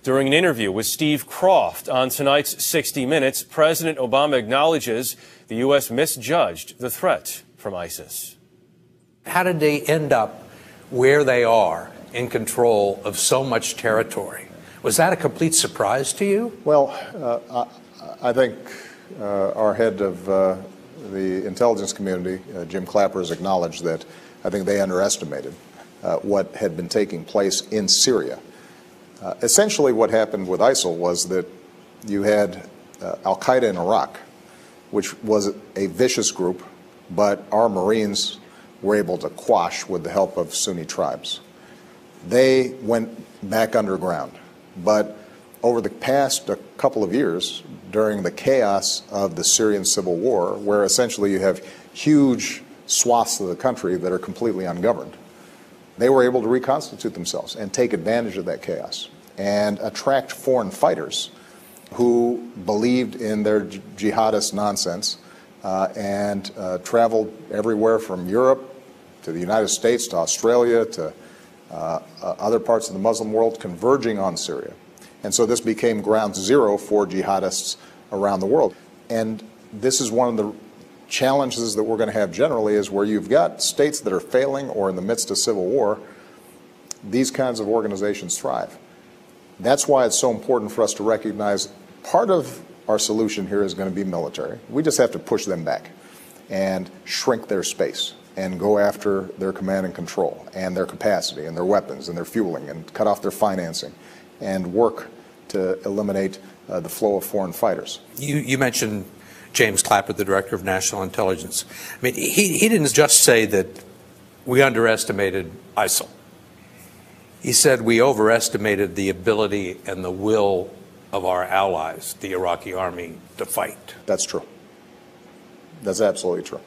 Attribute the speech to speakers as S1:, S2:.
S1: During an interview with Steve Kroft on tonight's 60 Minutes, President Obama acknowledges the U.S. misjudged the threat from ISIS.
S2: How did they end up where they are in control of so much territory? Was that a complete surprise to you?
S3: Well, I think our head of the intelligence community, Jim Clapper, has acknowledged that I think they underestimated what had been taking place in Syria. Essentially what happened with ISIL was that you had al-Qaeda in Iraq, which was a vicious group, but our Marines were able to quash with the help of Sunni tribes. They went back underground, but over the past couple of years, during the chaos of the Syrian civil war, where essentially you have huge swaths of the country that are completely ungoverned, they were able to reconstitute themselves and take advantage of that chaos and attract foreign fighters who believed in their jihadist nonsense and traveled everywhere from Europe to the United States to Australia to other parts of the Muslim world, converging on Syria. And so this became ground zero for jihadists around the world. And this is one of the challenges that we're going to have generally, is where you've got states that are failing or in the midst of civil war, these kinds of organizations thrive. That's why it's so important for us to recognize part of our solution here is going to be military. We just have to push them back and shrink their space and go after their command and control and their capacity and their weapons and their fueling and cut off their financing and work to eliminate the flow of foreign fighters.
S2: You mentioned James Clapper, the Director of National Intelligence. I mean, he didn't just say that we underestimated ISIL. He said we overestimated the ability and the will of our allies, the Iraqi army, to fight.
S3: That's true. That's absolutely true.